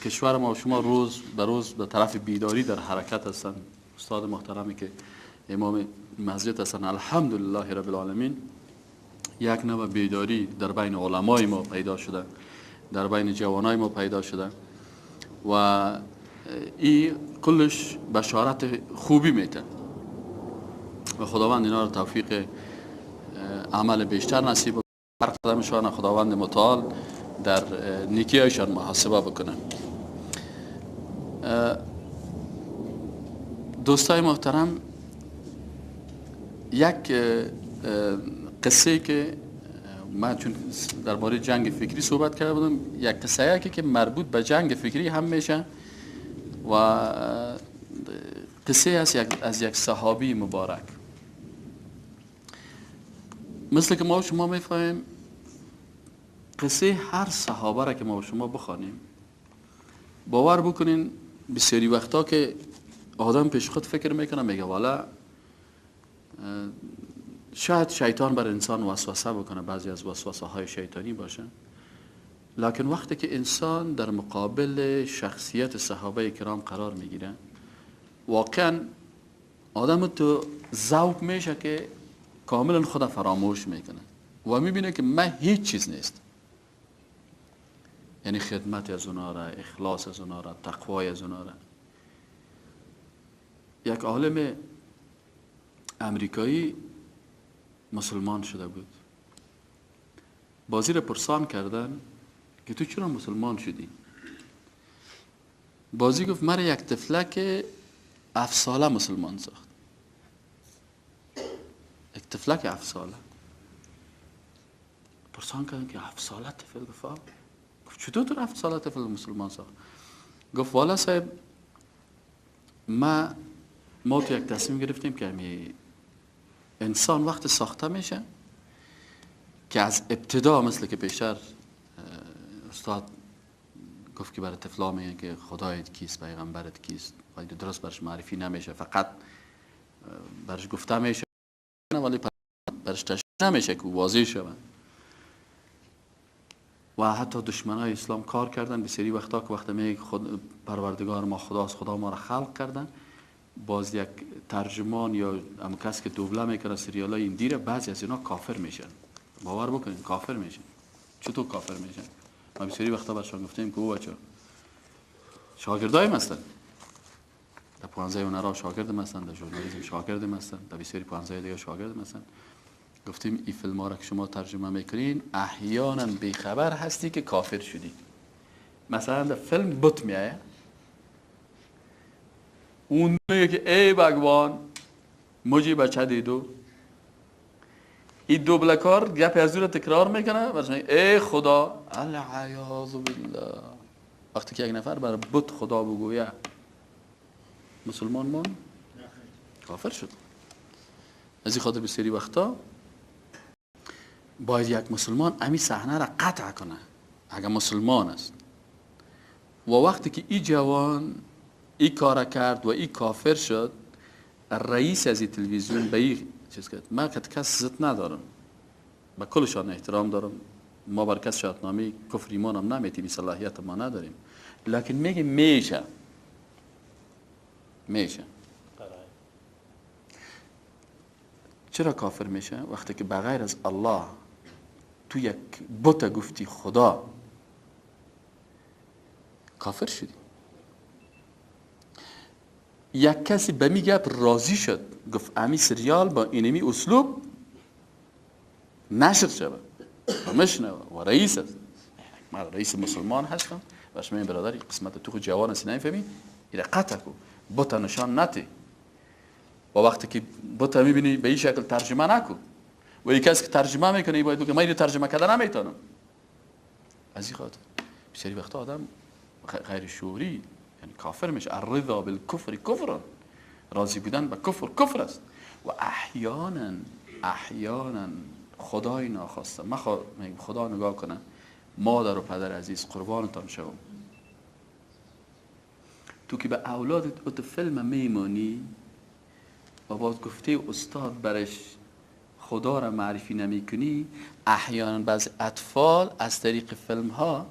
کشور ما و شما روز به روز به طرف بیداری در حرکت هستند. استاد محترمی که امام مسجد هستند الحمدلله رب العالمین، یک نوع بیداری در بین علمای ما پیدا شده، در بین جوانای ما پیدا شده و این کلش بشارت خوبی میده و خداوند اینا رو توفیق عمل بیشتر نصیب کنه. هر قدمشان خداوند متعال در نیکیایشان محاسبه بکنه. دوستای محترم، یک قصه که من چون درباره جنگ فکری صحبت کرده بودم، یک قصه که مربوط به جنگ فکری هم میشه و قصه از یک صحابی مبارک. مثل که ما و شما میفهمیم قصه هر صحابه را که ما و شما بخوانیم، باور بکنین بسیاری وقتا که آدم پیش خود فکر میکنه میگه والا شاید شیطان بر انسان وسوسه بکنه، بعضی از وسوسه های شیطانی باشه، لکن وقتی که انسان در مقابل شخصیت صحابه کرام قرار میگیره، واقعا آدم تو ذوق میشه که کاملا خود فراموش میکنه و میبینه که من هیچ چیز نیست. یعنی خدمت از اونا را، اخلاص از اونا را، تقوای از اونا را. یک عالم امریکایی مسلمان شده بود. بازی را پرسان کردن که تو چرا مسلمان شدی؟ بازی گفت مرا یک طفلک 7 ساله مسلمان ساخت. یک طفلک 7 ساله. پرسان کردن که 7 ساله طفل؟ گفت چطور تو 7 ساله طفل مسلمان ساخت؟ گفت والا صاحب ما تو یک تصمیم گرفتیم که انسان وقت ساخته میشه که از ابتدا، مثل که پیشتر استاد گفت که برای طفلا میگن که خدایت کیست، پیغمبرت کیست، درست برش معرفی نمیشه، فقط برش گفته میشه ولی برش تشریح نمیشه که واضح شود. و حتی دشمنای اسلام کار کردن بسیاری وقتا که وقتی میگه خود پروردگار ما خداست، خدا ما را خلق کردن، باز یک ترجمان یا هم کسی که دوبله میکنه سریال های این دیره، بعضی از اینا کافر میشن. باور بکنین کافر میشن. چطور کافر میشن؟ ما بسیاری وقتا برشان گفتیم که او بچه شاگردایم هستن، در پانزه هنرها شاگردم هستن، در ژورنالیسم شاگردم هستن، در بسیاری پانزه دیگه شاگردم هستن. گفتیم این فیلم ها را که شما ترجمه میکنین احیانا بیخبر هستی که کافر شدی. مثلا در فیلم بت میایه، اون میگه که ای بگوان مجی بچه دیدو، این دوبلکار گپ از رو تکرار میکنه و ای خدا العیاذ بالله. وقتی که یک نفر برای بت خدا بگویه مسلمان من کافر شد. از این خاطر بسیاری وقتا باید یک مسلمان امی صحنه را قطع کنه اگر مسلمان است. و وقتی که این جوان این کار کرد و این کافر شد، رئیس از این تلویزیون به این چیز کرد من کس زد ندارم، به کلشان احترام دارم، ما بر کس شرطنامه کفر ایمان هم نمیتیم، صلاحیت ما نداریم، لکن میگه میشه. چرا کافر میشه؟ وقتی که بغیر از الله تو یک بت گفتی خدا، کافر شدی. یک کسی به می گپ راضی شد، گفت امی سریال با اینمی اسلوب نشر شود و مشنه و رئیس است، من رئیس مسلمان هستم و شما این برادری قسمت تو خود جوان هستی نمیفهمی، ایره قطع کو، بوتا نشان نتی. و وقتی که بوتا میبینی به این شکل ترجمه نکن و یک کسی که ترجمه میکنه ای باید بگه من اینو ترجمه کردن نمیتونم. از این خاطر بسیاری وقتا آدم غیر شعوری یعنی کافر میشه. الرضا بالکفر کفر، راضی بودن به کفر کفر است. و احیانا خدای ناخواسته، خدا نگاه کنه مادر و پدر عزیز قربانتان شوم، تو که به اولادت ات فیلم میمانی و باز گفته استاد برش خدا را معرفی نمی کنی، احیانا بعض اطفال از طریق فیلم ها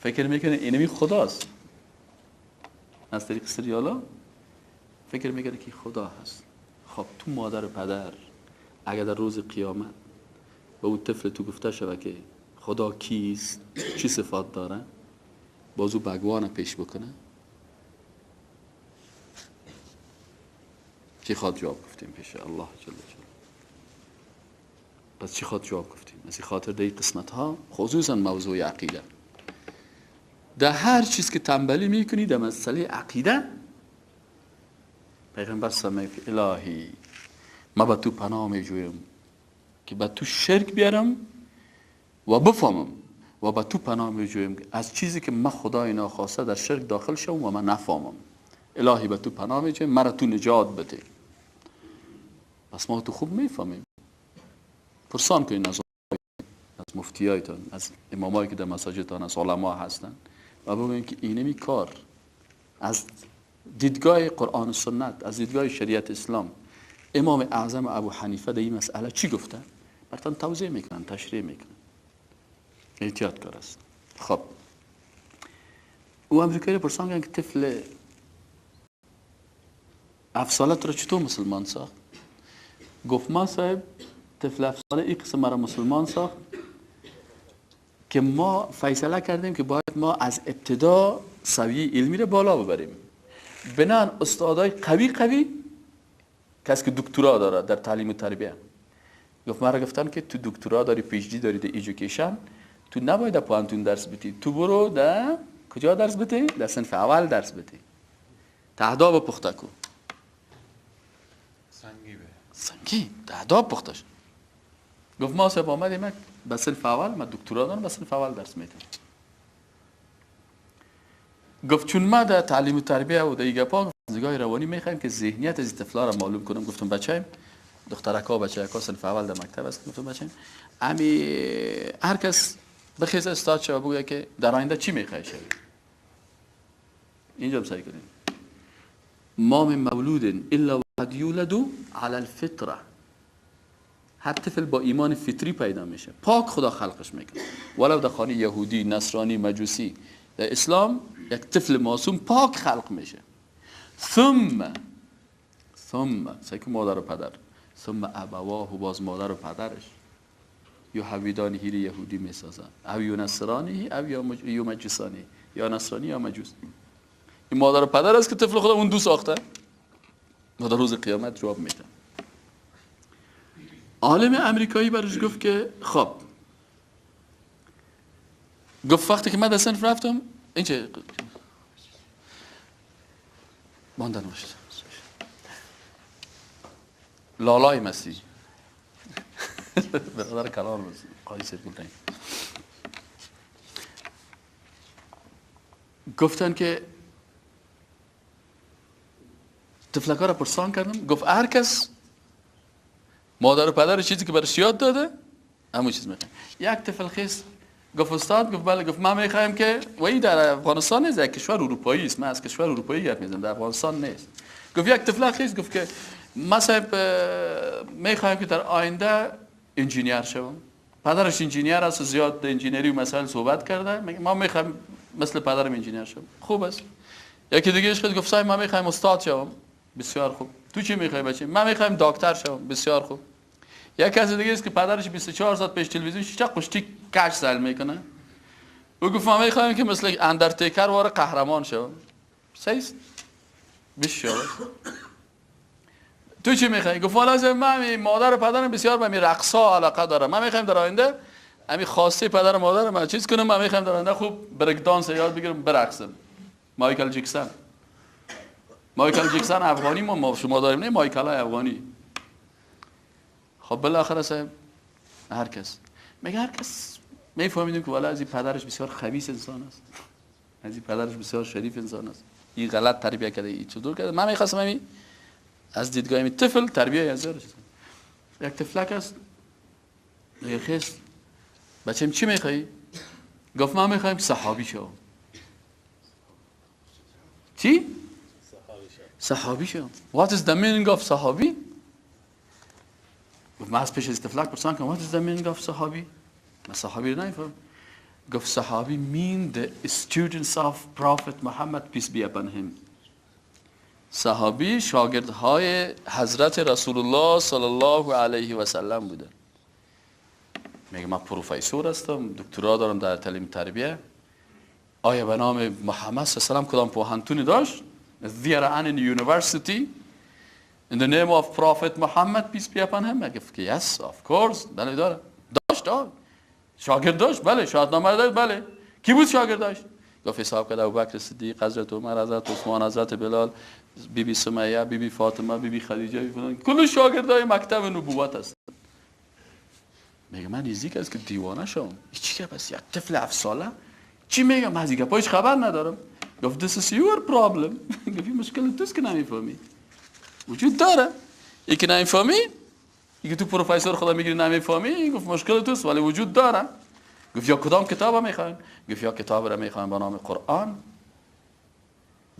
فکر میکنه اینمی خداست. از طریق سریالا فکر میکنه که خدا هست. خب تو مادر و پدر اگر در روز قیامت به اون طفل تو گفته شده که خدا کیست، چی صفات داره، بازو بگوانه پیش بکنه، چی خواد جواب گفتیم پیش الله جل جلاله؟ پس چی خواد جواب گفتیم؟ از این خاطر در این قسمت ها خصوصا موضوع عقیده، در هر چیز که تنبلی میکنی در مسئله عقیده، پیغمبر سمه که الهی ما به تو پناه میجویم که به تو شرک بیارم و بفهمم، و به تو پناه میجویم از چیزی که من خدای ناخواسته در شرک داخل شوم و من نفهمم. الهی به تو پناه میجویم مرا تو نجات بده. پس ما تو خوب میفهمیم. پرسان کنین از مفتیایتان، از امامایی که در مساجدتان، از علما هستن و ببینید که اینمی کار از دیدگاه قرآن و سنت، از دیدگاه شریعت اسلام، امام اعظم ابو حنیفه در این مسئله چی گفتن؟ براتون توضیح میکنن، تشریح میکنن. احتیاط کار است. خب او امریکایی پرسان کردن که طفل 7 ساله تو رو چطور مسلمان ساخت؟ گفت ما صاحب طفل 7 ساله این قسم مرا مسلمان ساخت که ما فیصله کردیم که باید ما از ابتدا سویه علمی رو بالا ببریم. بنان استادای قوی کسی که دکترا داره در تعلیم و تربیه، گفت مرا گفتن که تو دکترا داری، پی اچ دی داری در ایژوکیشن، تو نباید در پوانتون درس بدی، تو برو در کجا درس بدی؟ در صنف اول درس بدی. تهداب پخته کو. سنگی تهداب پخته شد. گفت ما صاحب آمدیم به صنف اول، من دکترا دارم، به صنف اول درس میدم. گفت چون ما در تعلیم و تربیه و در این گپا زگاه روانی میخوایم که ذهنیت از طفلا را معلوم کنم. گفتم بچه‌ام، دخترکا بچه‌کا صنف اول در مکتب است. گفتم بچه‌ام امی هر کس بخیز استاد شو بگه که در آینده چی میخوای شوی. اینجا سعی کنیم. ما من مولود الا وقد یولد علی الفطره. هر طفل با ایمان فطری پیدا میشه. پاک خدا خلقش میکنه. ولو در خانه یهودی، نصرانی، مجوسی، در اسلام یک طفل معصوم پاک خلق میشه. ثم سیک مادر و پدر، ثم ابواه، باز مادر و پدرش یا حویدانی هیر یهودی میسازن، او یا نصرانی او یا مجوسانی، یا نصرانی یا مجوس. این مادر و پدر است که طفل خدا اون دو ساخته و در روز قیامت جواب میده. عالم امریکایی برش گفت که خب، گفت وقتی که من در صنف رفتم این چه ماندن باشد لالای مسیح برادر کلام قایسه بودن، گفتن که طفلکا را پرسان کردم، گفت هر کس مادر و پدر چیزی که برش یاد داده همون چیز میخوایم. یک طفل خیس گفت استاد، گفت بله، گفت ما میخوایم که وی در افغانستان نیست، یک کشور اروپایی است، من از کشور اروپایی حرف میزنم، در افغانستان نیست. گفت یک طفل خیس گفت که ما صاحب میخوایم که در آینده انجینیر شوم. پدرش انجینیر است، زیاد انجینری و مسائل صحبت کرده، ما میخوایم مثل پدرم انجینیر شوم. خوب است. یکی دیگه اش گفت صاحب ما میخوایم استاد شوم. بسیار خوب. تو چی میخوای بچه؟ ما میخوایم دکتر شوم. بسیار خوب. یک کسی دیگه است که پدرش 24 ساعت پیش تلویزیون چه قشتی کش زل میکنه. او گفت ما میخوایم که مثل اندرتیکر واره قهرمان شوم. صحیح است. بسیار. تو چی میخوای؟ گفت لازم من مادر و پدرم بسیار به می رقصا علاقه داره. ما میخوایم در آینده همین خواسته پدر و مادر ما چیز کنم، ما میخوایم در آینده خوب بریک دانس یاد بگیرم، برقصم. مایکل جکسون افغانی ما شما داریم، نه مایکل افغانی. خب بالاخره صاحب هر کس میگه، هر کس میفهمیدیم که والا از این پدرش بسیار خبیث انسان است، از این پدرش بسیار شریف انسان است، این غلط تربیت کرده، این چطور کرده. من میخواستم همین از دیدگاه می طفل تربیت ازش. یک طفلک است میگه خیس بچه‌م چی میخوای؟ گفت ما میخوایم صحابی شوم. چی؟ صحابی شوم. What is the meaning of صحابی؟ گفت من از پیش از طفلک پرسان کنم what is the meaning of صحابی؟ من صحابی رو نمیفهم. گفت صحابی mean the students of Prophet Muhammad peace be upon him. صحابی شاگردهای حضرت رسول الله صلی الله علیه و سلم بودن. میگه من پروفسور هستم، دکترا دارم در تعلیم تربیه. آیا به نام محمد صلی الله علیه و کدام پوهنتونی داشت؟ There are an university in the name of Prophet Muhammad peace be upon him. میگه yes of course. بله داره. داشت. شاگرد داشت. بله شهادتنامه داشت. بله. کی بود شاگردش؟ گفت حساب کرد ابوبکر صدیق، حضرت عمر، حضرت عثمان، حضرت بلال، بی بی سمیه، بی بی فاطمه، بی بی خدیجه، کل شاگردای مکتب نبوت است. میگه من نزدیک است که دیوانه شم. چی بس یک طفل 7 ساله چی میگم؟ از دیگه پایش خبر ندارم. گفت this is your problem. گفت مشکل توست که نمیفهمی. وجود داره. یکی نمیفهمی؟ یکی تو پروفسور خدا میگیری نمیفهمی؟ گفت مشکل توست ولی وجود داره. گفت یا کدام کتاب میخواین؟ گفت یا کتاب را میخواین به نام قرآن.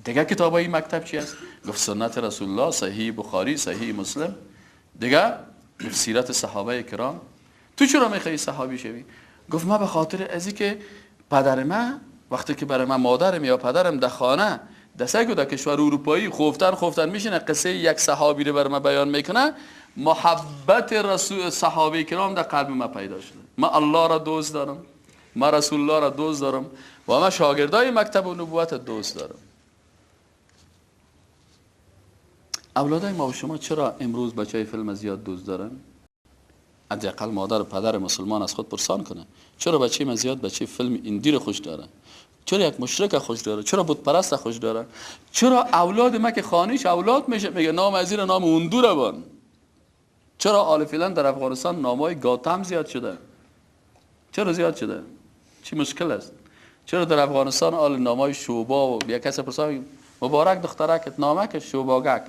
دیگه کتابای مکتب چی است؟ گفت سنت رسول الله، صحیح بخاری، صحیح مسلم. دیگه گفت سیرت صحابه کرام. تو چرا میخوای صحابی شوی؟ گفت من به خاطر ازی که پدر من وقتی که برای من مادرم یا پدرم در خانه دسته در کشور اروپایی خفتن میشینه قصه یک صحابی رو برای من بیان میکنه، محبت رسول صحابه کرام در قلب من پیدا شده. من الله را دوست دارم، من رسول الله را دوست دارم و من شاگردای مکتب و نبوت دوست دارم. اولادای ما و شما چرا امروز بچه فیلم زیاد دوست دارن؟ حداقل مادر و پدر مسلمان از خود پرسان کنه چرا بچه من زیاد بچه فیلم ایندی رو خوش داره؟ چرا یک مشرک خوش داره؟ چرا بت پرست خوش داره؟ چرا اولاد ما که خانیش اولاد میشه میگه نام از زیر نام هندو رو بان؟ چرا آل فیلن در افغانستان نامای گاتم زیاد شده؟ چرا زیاد شده؟ چی مشکل است؟ چرا در افغانستان آل نامای شوبا و یک کس پرسان مبارک دخترکت نامک شوباگک،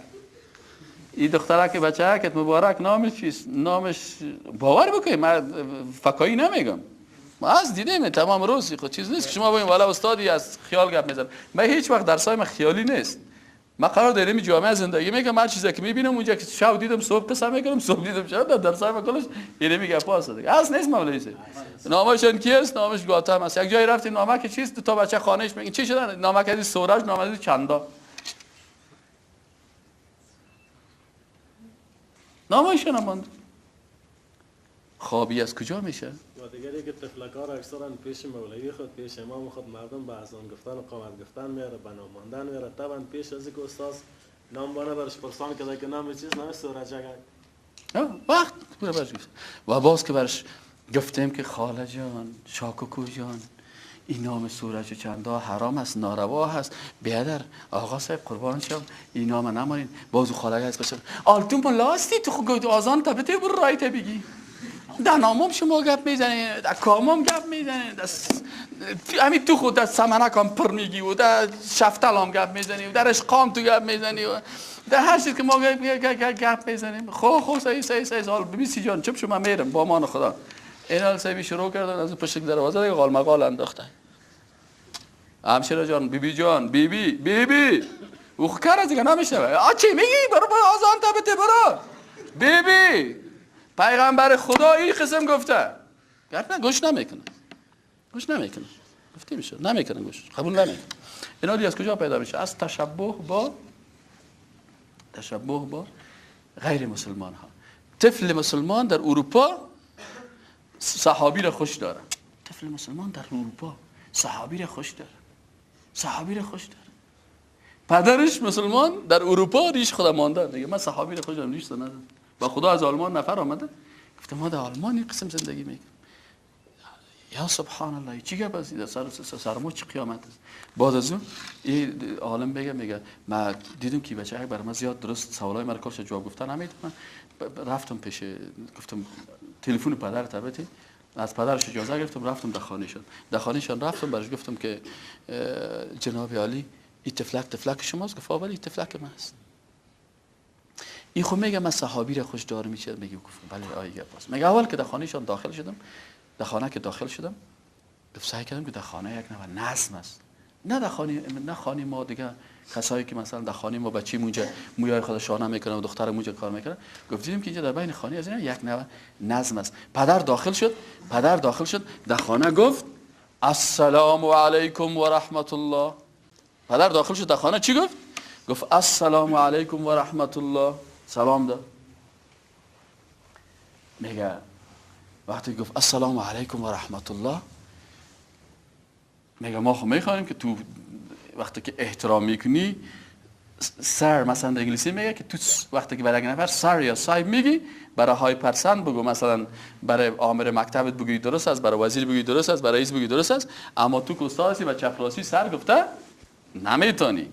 این دخترک بچه‌کت مبارک نامش چیست؟ نامش باور بکنید من فکایی نمیگم، ما از دیدیم تمام روز خود چیز نیست که شما بگید والا استادی از خیال گپ میزنه. من هیچ وقت درسای من خیالی نیست. من قرار دارم جامعه زندگی میگم، هر چیزی که میبینم اونجا که شب دیدم صبح قسم میکنم، صبح دیدم شب در درسای من کلش اینه میگه پاس دیگه اصلا نیست. مولوی سه نامشون کیست؟ نامش گاتم است. یک جایی رفتیم نامک چیست؟ تا بچه خانهش میگن چی شدن؟ نامک از سورج، نامک از چندا، نامشون هم خوابی از کجا میشه؟ و دیگری که طفلک‌ها را اکثرا پیش مولوی خود، پیش امام خود مردم به اذان گفتن و قامت گفتن میاره، به نام ماندن میاره. طبعا پیش از اینکه استاد نام بانه برش پرسان کرده که نام چیست؟ نام سورجک. وقت برش و باز که برش گفتیم که خاله جان، شاکوکو جان، این نام سورج چندا حرام است، ناروا است، بیادر آقا صاحب قربان شم این نام نمارین. بازو خاله هست بشه آلتون لاستی تو خود آزان تبته بر رایت بگی در نامم شما گپ میزنی، در کامم گپ میزنی، همین تو خود در سمنک هم پر میگی و در شفتل هم گپ میزنی و در اشقام تو گپ میزنی و در هر چیز که ما گپ میزنیم. خب صحیح حال بیسی جان چپ شما میرم با امان خدا. این حال صاحبی شروع کردن از پشت دروازه دیگه قال مقال انداختن. همشیره جان، بیبی جان، بیبی اوخ کرد دیگه نمیشه. چی میگی؟ برو آزان تبته برو. بیبی پیغمبر خدا این قسم گفته. گفت نه گوش نمیکنه. گفتی میشه نمیکنه، گوش قبول نمیکنه. اینا از کجا پیدا میشه؟ از تشبه با غیر مسلمان ها. طفل مسلمان در اروپا صحابی را خوش داره. طفل مسلمان در اروپا صحابی را خوش داره. پدرش مسلمان در اروپا ریش خدا مانده میگه من صحابی را خوش دارم، ریش ندارم. با خدا از آلمان نفر آمده گفته ما در آلمان این قسم زندگی میکنیم. یا سبحان الله چی گپ است؟ سر ما چی قیامت است؟ بعد از اون این عالم میگه من دیدم که بچه برای من زیاد درست سوالای من کارش جواب گفتن نمیدونم. رفتم پیش گفتم تلفن پدر تبتی از پدرش اجازه گرفتم رفتم در خانهشان رفتم برش گفتم که جناب عالی این تفلک شماست؟ گفت ولی تفلک من است. این خب میگه من صحابی را خوش دارم میشه. میگه گفتم بله آیه پاس. میگه اول که در خانهشان داخل شدم گفت سعی کردم که در خانه یک نوع نظم است. نه خانه ما دیگه کسایی که مثلا در خانه ما بچی مونجا مویای خودش شانه میکنه و دختر مونجا کار میکنه. گفتیم که اینجا در بین خانه از این یک نوع نظم است. پدر داخل شد در خانه گفت السلام علیکم و رحمت الله. پدر داخل شد در خانه چی گفت؟ گفت السلام علیکم و رحمت الله، سلام داد. میگه وقتی گفت السلام علیکم و رحمت الله، میگه ما خب میخوانیم که تو وقتی که احترام میکنی سر، مثلا در انگلیسی میگه که تو وقتی که برای یک نفر سر یا صاحب میگی، برای های پرسن بگو، مثلا برای آمر مکتبت بگی درست است، برای وزیر بگی درست است، برای رئیس بگی درست است، اما تو که استادی و چپراسی سر گفته نمیتونی.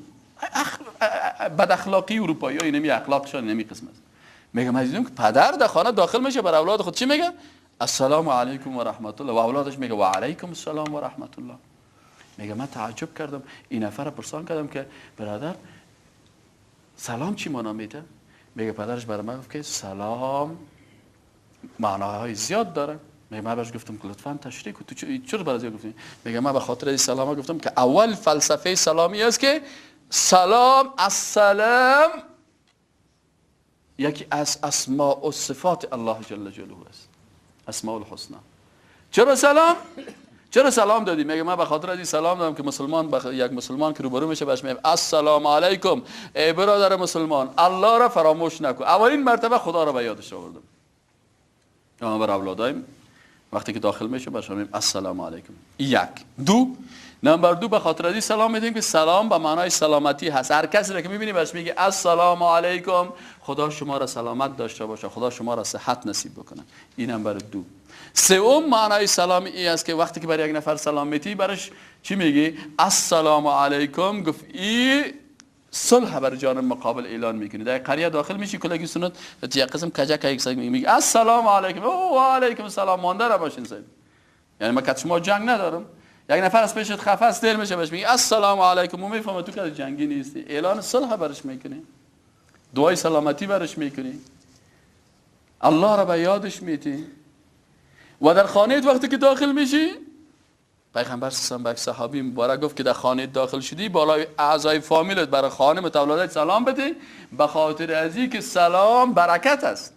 بد اخلاقی اروپایی ها اینمی اخلاقشان نمی قسم است. میگه من دیدم که پدر در خانه داخل میشه برای اولاد خود چی میگه؟ السلام علیکم و رحمت الله، و اولادش میگه و علیکم السلام و رحمت الله. میگه من تعجب کردم، این نفر پرسان کردم که برادر سلام چی معنا میده؟ میگه پدرش برای من گفت که سلام معناهای زیاد داره. میگه من بهش گفتم که لطفاً تشریح کن، تو چرا برای زیاد گفتی؟ میگه من به خاطر این سلام گفتم که اول فلسفه سلامی است که سلام، السلام یکی از اسماء و صفات الله جل جلاله است، اسماء الحسنا. چرا سلام؟ چرا سلام دادی؟ میگه من به خاطر این سلام دادم که یک مسلمان که روبرو میشه بهش میگم السلام علیکم، ای برادر مسلمان الله را فراموش نکن. اولین مرتبه خدا را به یادش آوردم. اما بر اولادایم وقتی که داخل میشه بهش میگم السلام علیکم. یک. دو، نمبر دو به خاطر این سلام میدیم که سلام به معنای سلامتی هست. هر کسی را که میبینی بهش میگه السلام علیکم، خدا شما را سلامت داشته باشه، خدا شما را صحت نصیب بکنه. این نمبر دو. سوم معنای سلام ای است که وقتی که برای یک نفر سلام میتی برش چی میگی؟ السلام علیکم. گفت ای صلح بر جانب مقابل اعلان میکنی. در قریه داخل میشی کلگی سنت یک قسم کجا یک سگ میگی السلام علیکم، و علیکم السلام، مانده را باشین سید. یعنی من که شما جنگ ندارم، یک نفر از پیشت خفه است دل میشه بهش میگی السلام علیکم، و میفهمه تو که جنگی نیستی، اعلان صلح برش میکنی، دعای سلامتی برش میکنی، الله را به یادش میتی. و در خانه وقتی که داخل میشی، پیغمبر صلی الله علیه و صحابی مبارک گفت که در خانه داخل شدی بالای اعضای فامیلت برای خانم اولادت سلام بده، به خاطر ازی که سلام برکت است.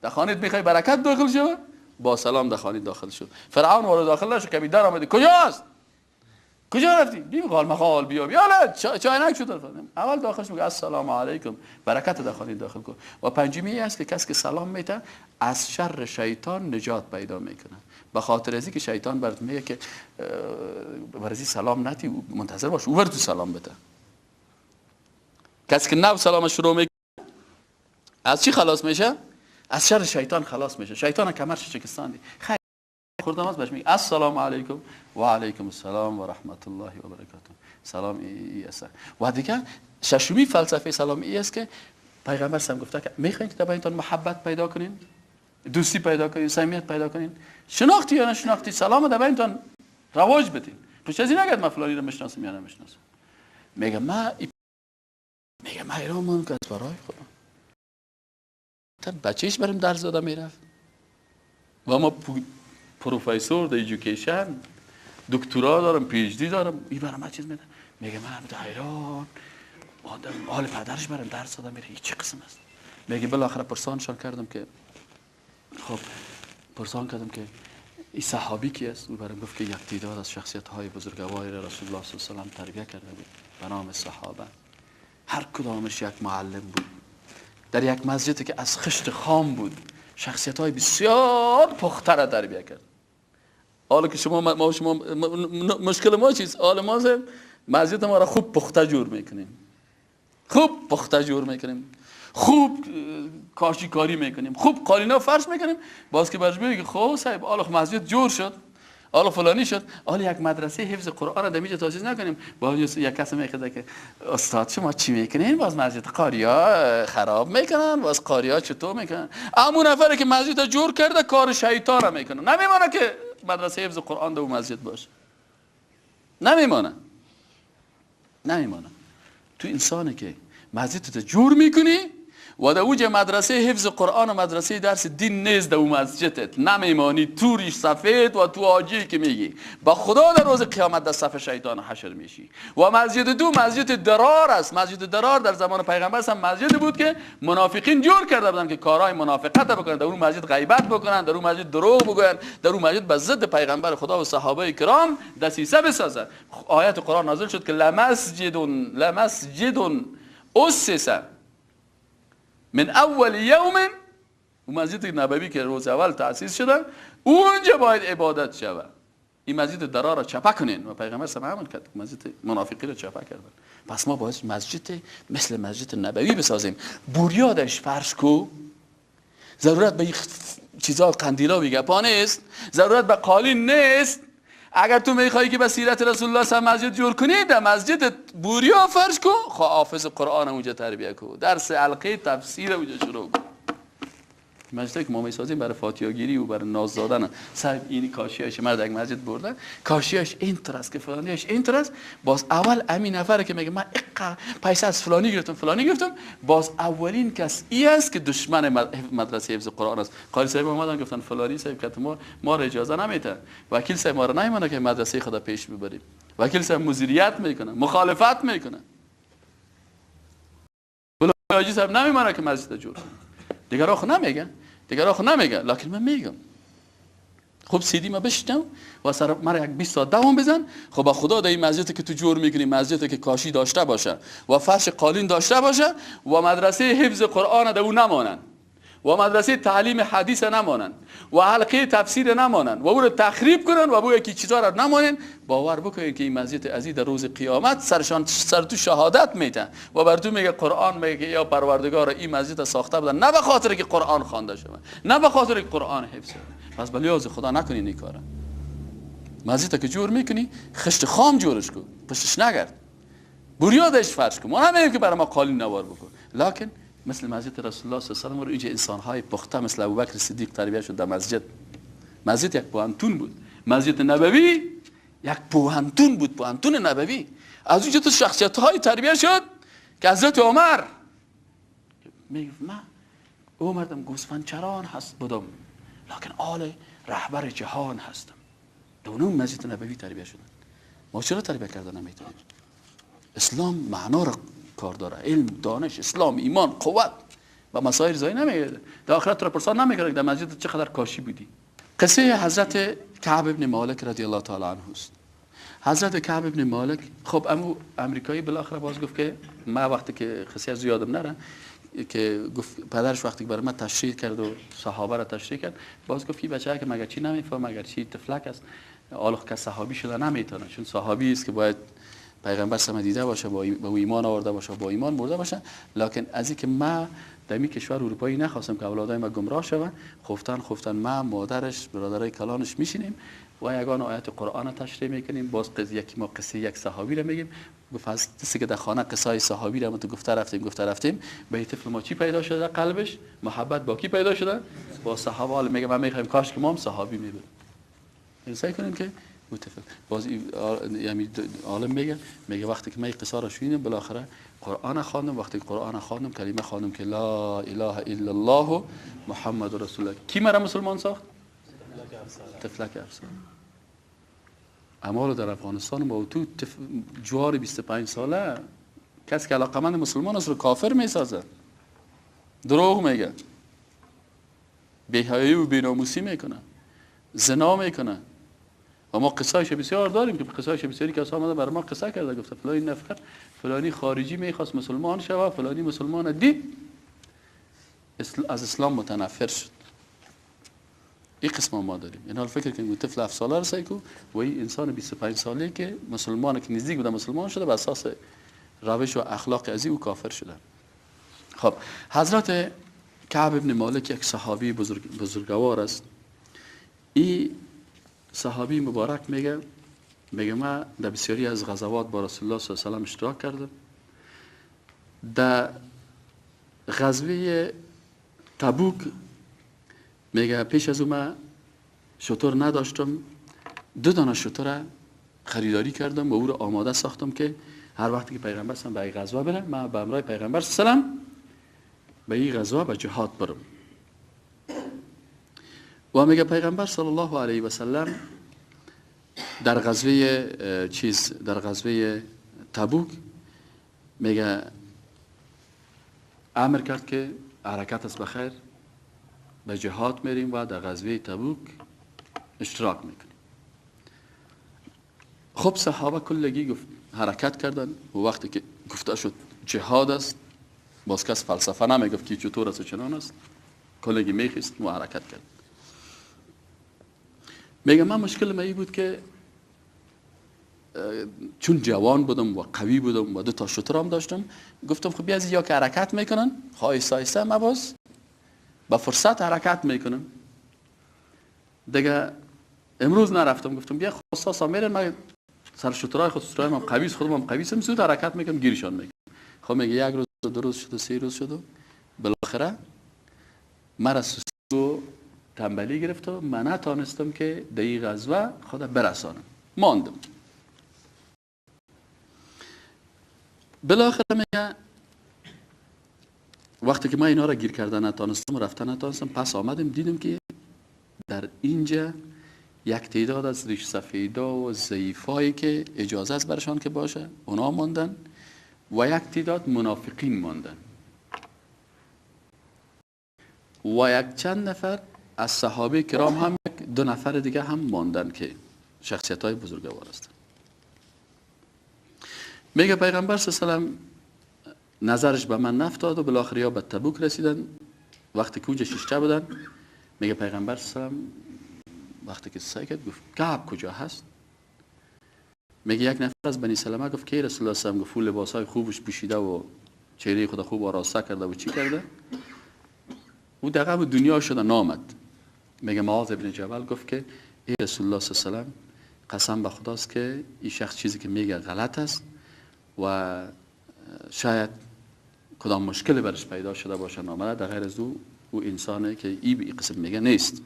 در خانه میخوای برکت داخل شو، با سلام در خانه داخل شو. فرعون وارد داخل نشو که در آمده کجاست؟ کجا رفتی؟ بیم مخال بیا چای شد. اول داخلش میگه السلام علیکم، برکت در خانه داخل کن. و پنجمی است که کسی که سلام میده از شر شیطان نجات پیدا میکنه. به خاطر ازی که شیطان برات میگه که برای سلام نتی، منتظر باش او برات سلام بده. کسی که نو سلام شروع میکنه از چی خلاص میشه؟ از شر شیطان خلاص میشه. شیطان کمرش شکستاندی خوردم از بهش میگه السلام علیکم و علیکم السلام و رحمت الله و برکاته. سلام ای است. و دیگه ششمی فلسفه سلام ای است که پیغمبر سم گفته که میخواین که در بینتون محبت پیدا کنین، دوستی پیدا کنین، صمیمیت پیدا کنین، شناختی یا نشناختی سلام در بینتون رواج بدین. پس از این نگید من فلانی رو میشناسم یا نمیشناسم. میگه من ایران من که برای خودم بچهش برام درس داده میرفت و ما پروفسور در ایژوکیشن دکترا دارم، پی اچ دی دارم، این برام چیز میده. میگه من در ایران حال پدرش برام درس داده میره، این چه قسم است؟ میگه بالاخره پرسانشان کردم که خب پرسان کردم که این صحابی کی است؟ او برام گفت که یک تعداد از شخصیت های بزرگوار رسول الله صلی الله علیه و سلم تربیت کرده بود به نام صحابه. هر کدامش یک معلم بود. در یک مسجدی که از خشت خام بود شخصیت های بسیار پخته را تربیت کرد. حالا که شما مشکل ما چیست؟ حالا ما مسجد ما را خوب پخته جور میکنیم، خوب پخته جور میکنیم، خوب کاشی کاری میکنیم، خوب قالینا فرش میکنیم. باز که برش میگه خب صاحب حالا مسجد جور شد، حالا فلانی شد، حالا یک مدرسه حفظ قرآن را دمیجه تاسیس نکنیم. باز یک کسی میگه که استاد شما چی میکنین؟ باز مسجد قاریا خراب میکنن، باز قاریا چطور میکنن؟ اما نفری که مسجد جور کرده کار شیطان را میکنه. نمیمونه که مدرسه حفظ قرآن در مسجد باشه، نمیمونه. تو انسانی که مسجد جور میکنی و در اوج مدرسه حفظ قرآن و مدرسه درس دین نیست در اون مسجدت، نمیمانی توریش سفید و تو آجی که میگی با خدا در روز قیامت در صف شیطان حشر میشی. و مسجد دو مسجد درار است. مسجد درار در زمان پیغمبر هم مسجد بود که منافقین جور کرده بودن که کارهای منافقت بکنن، در اون مسجد غیبت بکنن، در اون مسجد دروغ بگن، در اون مسجد به ضد پیغمبر خدا و صحابه کرام دسیسه بسازن. آیات قرآن نازل شد که لمسجد اسس من اول یوم، اون مسجد نبوی که روز اول تأسیس شدن اونجا باید عبادت شود. این مسجد درار را چپه کنین و پیغمبر سم همون کرد، مسجد منافقی را چپه کردن. پس ما باید مسجد مثل مسجد نبوی بسازیم. بوریادش فرش کو، ضرورت به چیزا قندیلا و گپا نیست، ضرورت به قالین نیست. اگر تو میخوایی که به سیرت رسول الله صلی الله علیه و مسجد جور کنی، در مسجد بوریا فرش کو، حافظ قرآن اونجا تربیت کو، درس حلقه تفسیر اونجا شروع کو. مسجدی که ما میسازیم برای فاتحه‌گیری و برای ناز دادن، صاحب این کاشیاش مرد یک مسجد برده، کاشیاش اینطور است که فلانیش اینطور است، باز اول امین نفره که میگه من پیسه از فلانی گرفتم، باز اولین کس ای است که دشمن مدرسه حفظ قرآن است. قاری صاحب اومدن گفتن فلانی صاحب که ما را اجازه نمیده، وکیل صاحب ما را نمیمونه که مدرسه خدا پیش ببریم، وکیل صاحب مدیریت میکنه، مخالفت میکنه، حاجی صاحب نمیمونه که مسجد جور کنه. دیگر آخو نمیگه، لکن من میگم. خب سیدی ما بشنو و سر مرا یک 20 ساعت دوام بزن. خب با خدا در این مسجدی که تو جور میکنی، مسجدی که کاشی داشته باشه و فرش قالین داشته باشه و مدرسه حفظ قرآن در اون نمانن و مدرسه تعلیم حدیث نمانن و حلقه تفسیر نمانن و او رو تخریب کنن و بو یکی چیزا رو نمانن، باور بکنید که این مسجد عزیز در روز قیامت سر تو شهادت میده و بر تو میگه قرآن میگه یا پروردگار این مسجد ساخته بودن نه به خاطر که قرآن خوانده شود، نه به خاطر که قرآن حفظ شود. پس بلیاز خدا نکنین این کارا. مسجد که جور میکنی خشت خام جورش کن، پشتش نگرد، بنیادش فرش کن. ما نمیگیم که برای ما قالین نوار بکن، لکن مثل مسجد رسول الله صلی الله علیه و آله اینجا انسان‌های پخته مثل ابوبکر صدیق تربیت شد در مسجد. مسجد یک پوهنتون بود، مسجد نبوی یک پوهنتون بود، پوهنتون نبوی. از اونجا تو شخصیت‌های تربیت شد که حضرت عمر میگه من اومدم گوسفندچران هست بودم، لکن آل رهبر جهان هستم. در اون مسجد نبوی تربیت شدن. ما چرا تربیت کردن نمیتونیم؟ اسلام معنا را کار داره، علم، دانش، اسلام، ایمان، قوت و مسائل زایی نمیگه. در آخرت را پرسان نمیگه در مسجد چقدر کاشی بودی. قصه حضرت کعب ابن مالک رضی الله تعالی عنه است. حضرت کعب ابن مالک خب امریکایی بالاخره باز گفت که ما وقتی که قصه از یادم نره که گفت پدرش وقتی برای من تشریح کرد و صحابه را تشریح کرد، باز گفت این بچه‌ها که مگر چی نمیفهمه، مگر چی تفلک است، آلخ که صحابی شده نمیتونه، چون صحابی است که باید پیغمبر سم دیده باشه، با ایمان آورده باشه، با ایمان مرده باشه. لکن از اینکه ما در این کشور اروپایی نخواستم که اولادای ما گمراه شوند، خفتن ما مادرش برادرای کلانش میشینیم و یگان آیات قرآن تشریح میکنیم. باز ما قصه یک صحابی را میگیم. گفت از کسی که در خانه قصه صحابی را ما تو گفته رفتیم به طفل ما چی پیدا شده در قلبش؟ محبت با کی پیدا شده؟ با صحابه. حالا میگه ما میخوایم کاش که ما هم صحابی میبودیم. سعی کنیم که متفق. باز یعنی عالم میگه وقتی که من این قصه را شنیدم بالاخره قرآن خواندم، وقتی قرآن خواندم کلمه خواندم که لا اله الا الله محمد رسول الله. کی مرا مسلمان ساخت؟ تفلک افسر. اما در افغانستان با تو جوار 25 ساله کسی که علاقمند مسلمان است رو کافر میسازه، دروغ میگه، بی‌حیایی و بی‌ناموسی میکنه، زنا میکنه. و ما قصه‌اش بسیار داریم که قصه‌اش بسیاری که آمده برای ما قصه کرده، گفته فلانی نفر فلانی خارجی میخواست مسلمان شود، فلانی مسلمان دید از اسلام متنفر شد. این قسم ما داریم. این حال فکر کنیم طفل 7 ساله رسید کو و این انسان 25 ساله که مسلمانه که نزدیک بوده مسلمان شده، بر اساس روش و اخلاق ازی او کافر شده. خب حضرت کعب ابن مالک یک صحابی بزرگوار است. این صحابی مبارک میگه من در بسیاری از غزوات با رسول الله صلی الله علیه و آله اشتراک کردم. در غزوه تبوک میگه پیش از اون من شتر نداشتم، 2 دانه شتر خریداری کردم و او رو آماده ساختم که هر وقتی که پیغمبر صلی الله علیه و آله به غزوه بره من به امرای پیغمبر صلی الله علیه و آله به این غزوه به جهاد برم. و میگه پیغمبر صلی الله علیه و سلم در غزوه تبوک میگه امر کرد که حرکت است بخیر، به جهاد میریم و در غزوه تبوک اشتراک میکنیم. خب صحابه کلگی حرکت کردن و وقتی که گفته شد جهاد است، باز کس فلسفه نمیگفت که چطور است و چنان است، کلگی میخیست و حرکت کرد. میگه من مشکل من این بود که چون جوان بودم و قوی بودم و 2 شتر هم داشتم، گفتم خب بیازی یا که حرکت میکنن آهسته آهسته، ما باز با فرصت حرکت میکنم. دیگه امروز نرفتم، گفتم بیا خواستاسا میرن، من سر شترهای خود شترهای من قوی، خودم هم قوی سم، زود حرکت میکنم گیرشان میکنم. خب میگه 1 روز 2 روز شد و 3 روز شد و بالاخره مرا سستی و تنبلی گرفت و من نتانستم که در این غزوه خود برسانم، ماندم. بالاخره میگه وقتی که ما اینا را گیر کردن نتانستم و رفتن نتانستم، پس آمدم دیدم که در اینجا یک تعداد از ریش سفیدا و ضعیفایی که اجازه است برشان که باشه اونا ماندن و یک تعداد منافقین ماندن و یک چند نفر از صحابه کرام هم 2 نفر دیگه هم ماندن که شخصیت های بزرگوار هستند. میگه پیغمبر صلی الله علیه و سلم نظرش به من نفتاد و بالاخره یا به تبوک رسیدن. وقتی که اونجا شیشته بودن، میگه پیغمبر صلی الله علیه و سلم وقتی که سعی کرد گفت کعب کجا هست؟ میگه یک نفر از بنی سلمه گفت که رسول الله صلی الله علیه و سلم گفت لباسای خوبش پوشیده و چهره خود خوب آراسته کرده و چی کرده؟ او دقیقا به دنیا شده نامد. میگه معاذ ابن جبل گفت که ای رسول الله صلی الله علیه و سلم قسم به خداست که این شخص چیزی که میگه غلط است و شاید کدام مشکل برش پیدا شده باشه نامده، در غیر از او انسانه که این قسم میگه نیست.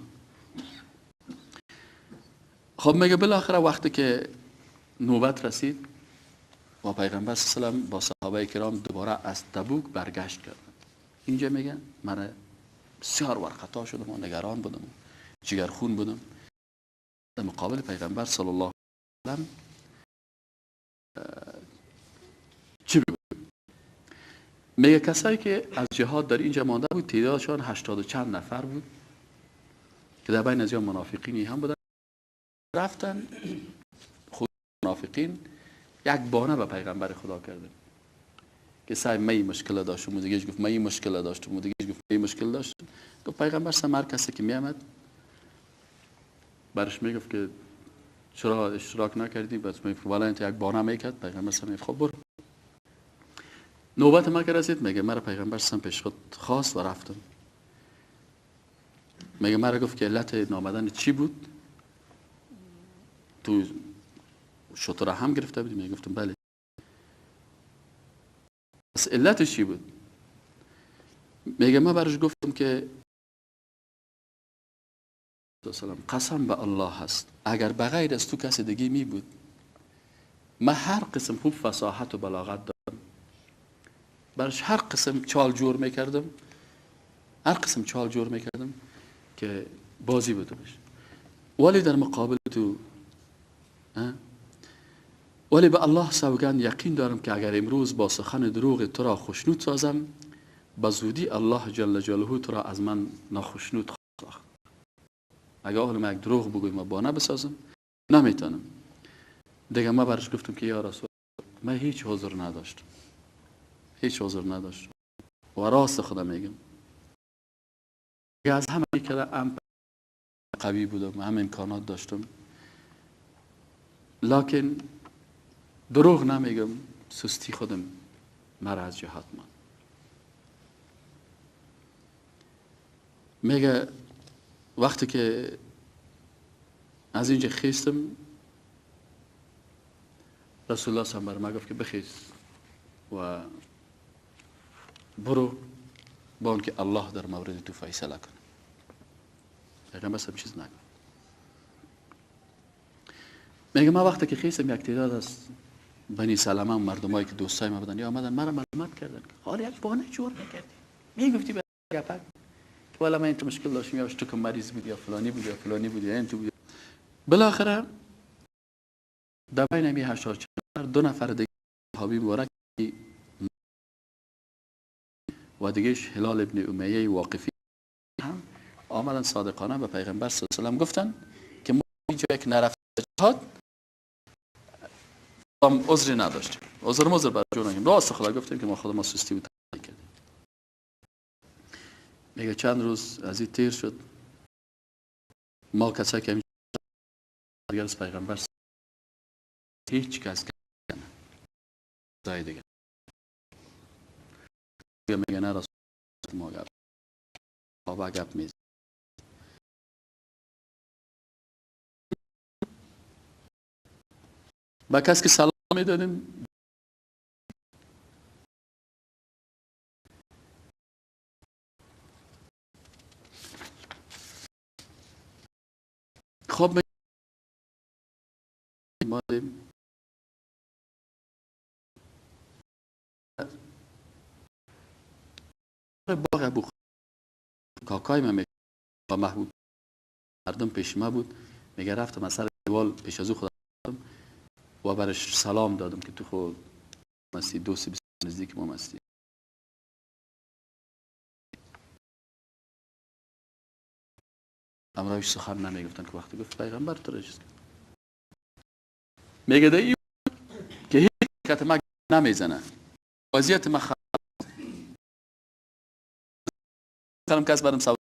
خب میگه بالاخره وقتی که نوبت رسید و پیغمبر صلی الله علیه و سلم با صحابه کرام دوباره از تبوک برگشت کردن، اینجا میگه من بسیار ورقتا شدم و نگران بودم و جگرخون بودم در مقابل پیغمبر صلی الله علیه و سلم. چی بگم؟ میگه کسایی که از جهاد در اینجا مانده بود تعدادشان 80 و چند نفر بود که در بین از منافقینی هم بودن. رفتن خود منافقین یک بانه به پیغمبر خدا کردن که صاحب من این مشکل داشتم و دیگه گفت من این مشکل داشتم و دیگه گفت من این مشکل داشتم. گفت پیغمبر هر کسی که میامد برش میگفت که چرا اشتراک نکردی؟ بس میگفت والا انت یک بانه میکرد. پیغمبر میگفت خب برو. نوبت ما که رسید میگه مرا پیغمبر پیش خود خواست و رفتم. میگه مرا گفت که علت نامدن چی بود؟ تو شتر هم گرفته بودی؟ میگه گفتم بله. پس علتش چی بود؟ میگه من برش گفتم که قسم به الله هست اگر بغیر از تو کسی دیگه می بود من هر قسم خوب فصاحت و بلاغت دارم، برش هر قسم چال جور میکردم، هر قسم چال جور میکردم که بازی بوده باشه، ولی در مقابل تو ولی به الله سوگند یقین دارم که اگر امروز با سخن دروغ تو را خوشنود سازم، به زودی الله جل جلاله تو را از من ناخوشنود خواهد ساخت. اگر حالا من یک دروغ بگویم و بانه بسازم نمیتونم. دیگه من برش گفتم که یا رسول من هیچ حضور نداشتم، هیچ حضور نداشتم و راست خدا میگم از همه که هم قوی بودم هم امکانات داشتم، لکن دروغ نمیگم سستی خودم مرا از جهاد ماند. میگه وقتی که از اینجا خیستم رسول الله صلی الله علیه و آله گفت که بخیز و برو با اون که الله در مورد تو فیصله کنه. پیغمبر هم چیز نگفت. میگه ما وقتی که خیستم یک تعداد از بنی سلمه و مردمایی که دوستای ما بودن یا آمدن مرا ملامت کردن که حالا یک بانه جور میکردی، میگفتی به گپک که والا من تو مشکل داشتم، یا تو که مریض بود، یا فلانی بود، یا فلانی بود، یا این تو بود. بالاخره در بین همی 84 دو نفر دیگه صحابی مبارک و دیگهش هلال ابن امیه واقفی هم آمدن صادقانه به پیغمبر صلی الله علیه و گفتن که ما اینجا یک نرفته جهاد عذری نداشتیم، عذر برای جون نگیم، راست خدا گفتیم که ما خود ما سستی بود کردیم. میگه چند روز از این تیر شد، ما کسایی که دیگر از پیغمبر هیچ کس کنه زای دیگه میگه نه رسول ما گفت بابا گپ میز با کسی که سلام میدادیم خب ما باغ ابو کاکای من با محبوب مردم پیش ما بود، میگه رفتم از سر دیوال پیش از او خدا و برش سلام دادم که تو خود مستی دوستی بسیار نزدیک ما مستی. امروز سخن نمیگفتن که وقتی گفت پیغمبر تو رجز میگه ده ای که هیچ حرکت ما نمیزنه، وضعیت ما خراب کنم کس برم سوال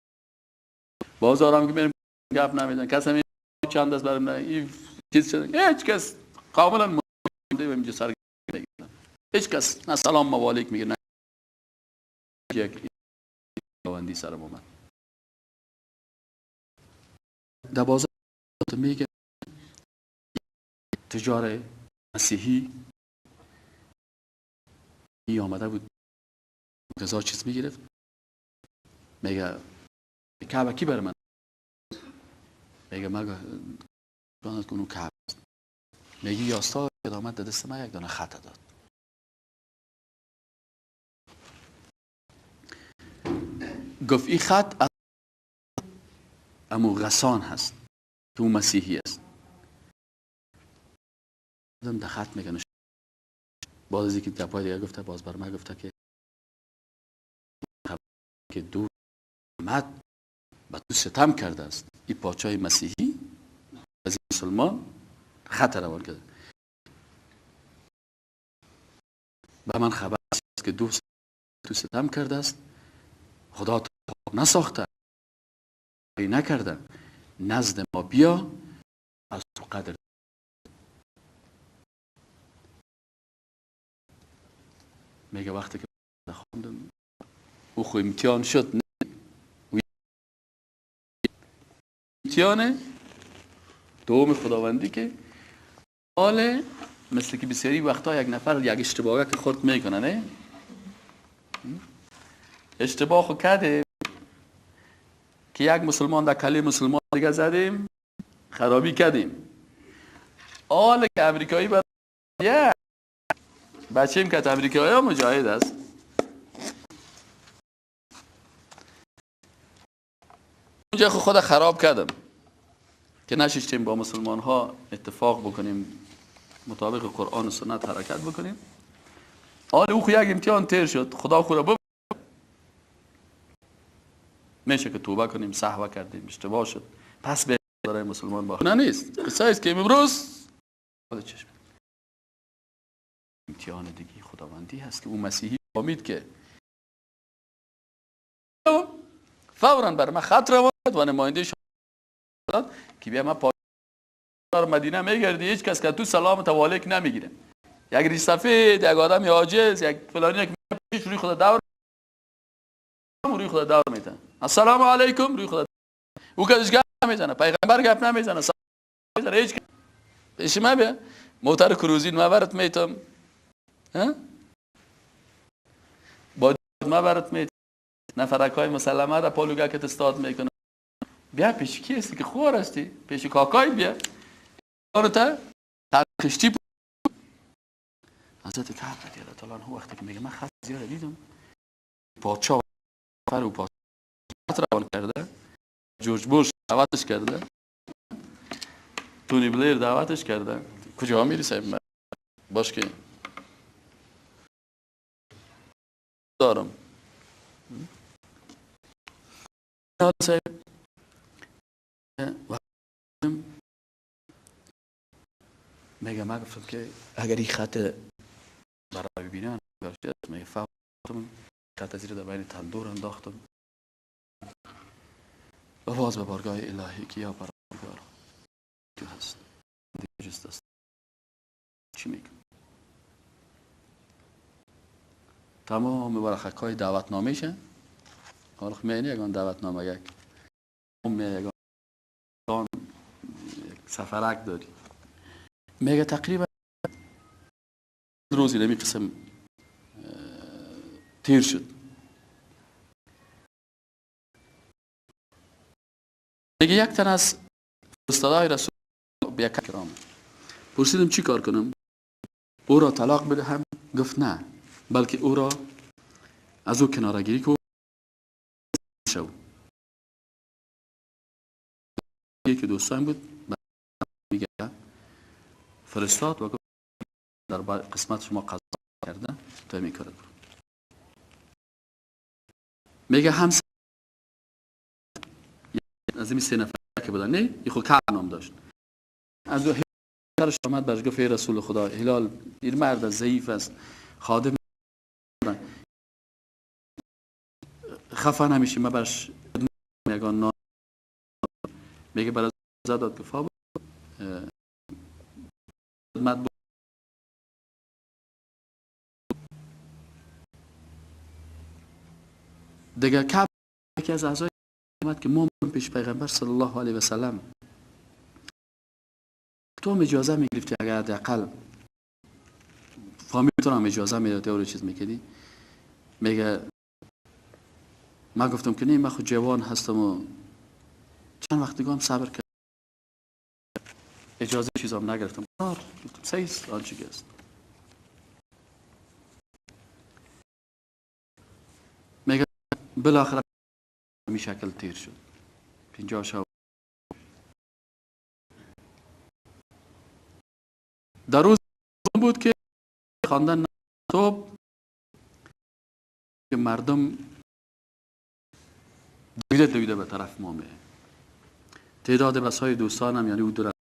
بازارم که میرم گپ نمیزنه، کس همین چند دست برم نه این چیز شده، هیچ کس کاملا مونده و اینجا سر نگیرن، هیچ کس نه سلام موالیک میگه نه یک گواندی سرم اومد. در بازار میگه تجار مسیحی ای آمده بود هزار چیز میگرفت، میگه کعبه کی بر من، میگه مگه جانت کنو کعبه است، میگه یاستا که آمد در دست من یک دانه خط داد. گفت این خط امو غسان هست که اون مسیحی است. آدم در خط میکنه باز از اینکه دپای دیگه گفته باز بر من گفته که دو آمد و تو ستم کرده است، این پادشاه مسیحی از مسلمان خط روان کرده و من خبر است که دو تو ستم کرده است، خدا تو نساخته نکرده، نزد ما بیا از تو قدر. میگه وقتی که خوندم او خو امتحان شد، امتحان دوم خداوندی که حال مثل که بسیاری وقتا یک نفر یک اشتباهی که خورد میکنه، نه اشتباه خو کرده که یک مسلمان در کلی مسلمان دیگه زدیم خرابی کردیم، حال که امریکایی برای بچه‌ایم که امریکایی ها مجاهد است، اونجا خود خراب کردم که نشیشتیم با مسلمان ها اتفاق بکنیم، مطابق قرآن و سنت حرکت بکنیم. حال او خو یک امتحان تیر شد، خدا خود را میشه که توبه کنیم، سهو کردیم، اشتباه شد، پس به برای مسلمان با نه نیست. قصه است که امروز خود چشم امتحان دیگه خداوندی هست که اون مسیحی امید که فوراً بر من خط روان و نماینده شد که بیا ما پادشاه مدینه میگردی، هیچ کس که تو سلام توالیک نمیگیره، یک ریش سفید، یک آدم عاجز، یک فلانی که پیش روی خدا دور روی خدا دور میتن السلام علیکم روی خدا او کدش گپ نمیزنه، پیغمبر گپ نمیزنه، هیچ پیش ما بیا موتر کروزین ما برات میتم ها با ما برات میتم نفرکای مسلمه را پالوگا که استاد میکنه، بیا پیش کی هستی که خور هستی، پیش کاکای بیا تا تخشتی. حضرت کعب رضی الله تعالی عنه وقتی که میگه من خط زیاد دیدم پادشاه سفر و پاسپورت روان کرده، جورج بوش دعوتش کرده، تونی بلیر دعوتش کرده. کجا میری صاحب؟ باش که دارم صاحب میگه من گفتم که اگر این خط برای ببینن میگه فهمتم خط زیر در بین تندور انداختم و باز به بارگاه الهی که یا پروردگار تو هست دیگه جست است. چی میگم؟ تمام ورقه‌های دعوتنامه‌شه. حالا می‌بینی یگان دعوتنامه یک یگان سفرک داری. میگه تقریبا روزی نمی قسم تیر شد. میگه یک تن از فرستادای رسول به یک کرام پرسیدم چی کار کنم؟ او را طلاق بده هم؟ گفت نه، بلکه او را از او کنارگیری کن شو. یکی دوستان بود میگه فرستاد و گفت در قسمت شما قضا کرده تو می کارت برو. میگه هم از این 3 نفر که بودن، نه این خود کعب نام داشت، از او هلالش آمد برش گفت ای رسول خدا، هلال این مرد ضعیف است، خادم خفه نمیشه، ما برش میگن نه. میگه برای زداد گفت خدمت بود. دیگه کعب یکی از اعضای اومد که ما پیش پیغمبر صلی الله علیه و سلم تو هم اجازه میگرفتی اگر حداقل فامیلتون هم اجازه میدادی و چیز میکردی؟ میگه من گفتم که نه، من خود جوان هستم و چند وقت دیگه هم صبر کردم، اجازه چیزام نگرفتم. گفتم صحیح است آنچه که است. میگه بالاخره می شکل تیر شد 50 شب. در روز بود که خواندن صبح که مردم دویده به طرف ما میه. تعداد بسای دوستانم یعنی او دور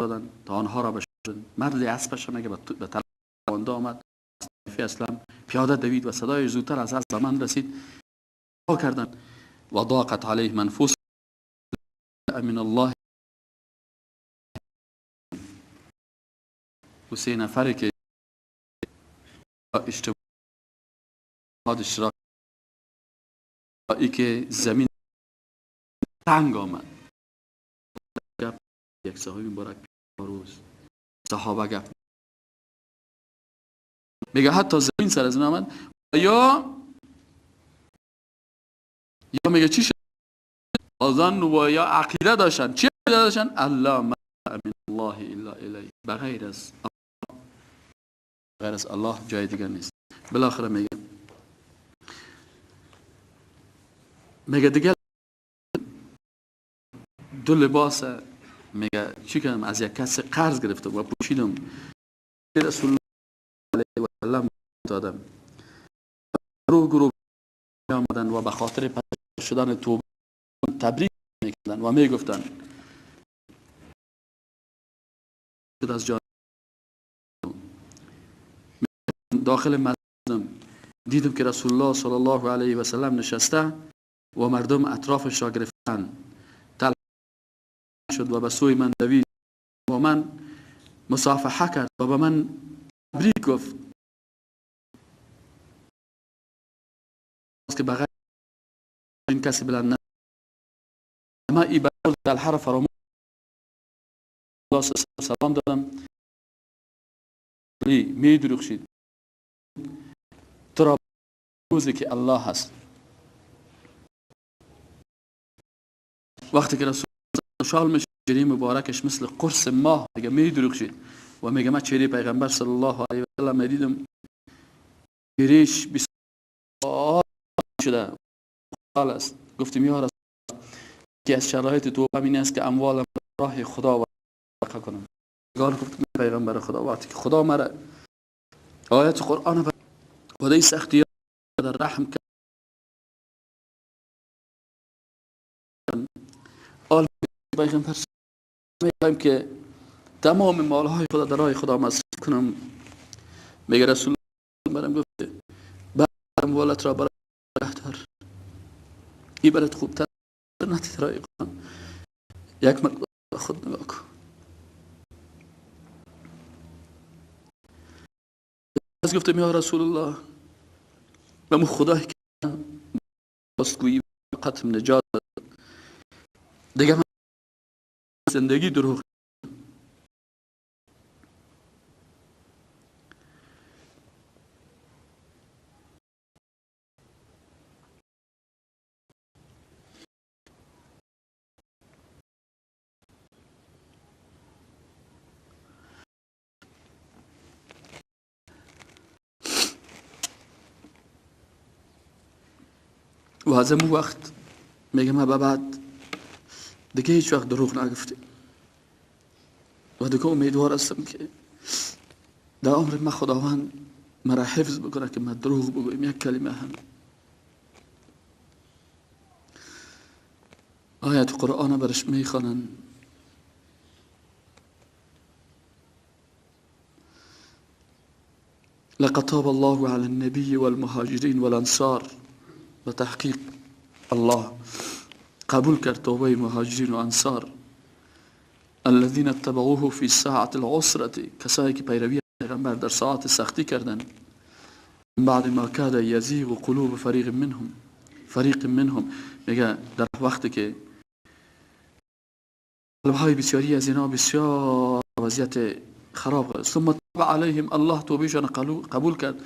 دادن تا آنها را بشوردن. مرد اسبش میگه به طرف راننده آمد، اسلام پیاده دوید و صدای زودتر از اسب من رسید. ها کردن و ضاقت علیه منفوس من الله. و 3 نفری که اشتباه ای که زمین تنگ آمد. یک صحابی مبارک روز صحابه گفت میگه حتی زمین سر از آمد یا میگه چی شد؟ آذان و یا عقیده داشتن. چی عقیده داشتن؟ الله ما من الله الا الیه، بغیر از الله جای دیگر نیست. بالاخره میگه دیگه دو لباس میگه چی کنم از یک کس قرض گرفتم و پوشیدم، رسول الله علیه و سلم دادم. گروه آمدن و به خاطر پدر شدن توبه تبریک میکردن و میگفتن از جان داخل مسجد دیدم که رسول الله صلی الله علیه و سلم نشسته و مردم اطرافش را گرفتن. تلخ شد و به سوی من دوید و من مصافحه کرد و به من تبریک گفت که بغیر این کسی بلند نه. اما ای برای تلحر فراموش سلام دادم. می درخشید تو را روزی که الله هست. وقتی که رسول خوشحال میشه چهره مبارکش مثل قرص ماه دیگه می درخشید و میگه من چهره پیغمبر صلی الله علیه و سلم دیدم چهرهش بسیار شده حال است. گفتیم یا رسول که از شرایط توبه این است که اموالم راه خدا وقف کنم. گفتم پیغمبر خدا وقتی که خدا مرا آیت قرآن و خدای سختی در رحم کرد آل پیغمبر میگم که تمام مالهای خدا در راه خدا مصرف کنم. میگه رسول الله برام گفته بعد اموالت را برای بهتر این برات خوبتر نتی راه قرآن یک مقدار خود نگاه کن. از گفتم یا رسول الله و مو خدایی که باستگویی قتم نجات دیگه من زندگی دروغ و از اون وقت میگم ما بعد دیگه هیچ وقت دروغ نگفتیم و دیگه امیدوار هستم که در عمر ما خداوند مرا حفظ بکنه که من دروغ بگویم یک کلمه هم. آیت قرآن برش میخوانن لقد تاب الله على النبي والمهاجرين والانصار و تحقیق الله قبول کرد توبه مهاجرین و انصار الذين اتبعوه في ساعة العسرة کسایی که پیروی پیغمبر در ساعت سختی کردن بعد ما کاد یزیغ قلوب فریق منهم میگه در وقتی که قلبهای بسیاری از اینا بسیار وضعیت خراب کرد ثم تاب علیهم الله توبهشان قبول کرد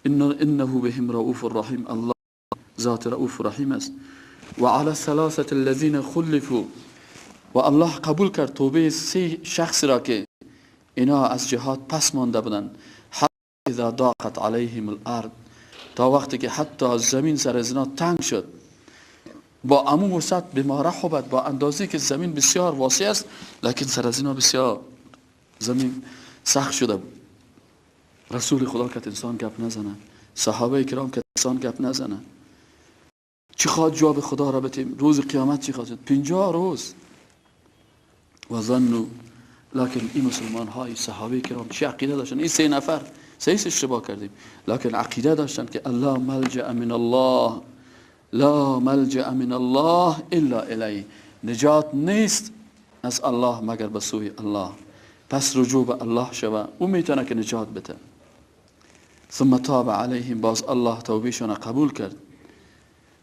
انه بهم رؤوف رحیم الله ذات رؤوف رحیم است و علی الثلاثه الذين خلفوا و الله قبول کرد توبه سه شخص را که اینا از جهاد پس مانده بودن حتی اذا ضاقت علیهم الارض تا وقتی که حتی زمین سر از اینا تنگ شد با عموم وسط بما رحبت با اندازه که زمین بسیار واسع است لکن سر از اینا بسیار زمین سخت شده بود. رسول خدا که انسان گپ نزنه صحابه کرام که انسان گپ نزنه چی خواهد جواب خدا را بتیم روز قیامت چی خواهد 50 روز و ظنوا لکن این مسلمان های صحابه کرام چی عقیده داشتن این 3 نفر سیس اشتباه کردیم لکن عقیده داشتن که الله ملجأ من الله لا ملجأ من الله الا الیه نجات نیست از الله مگر به سوی الله پس رجوع به الله شوه او میتونه که نجات بده. ثم تاب علیهم باز الله توبهشون قبول کرد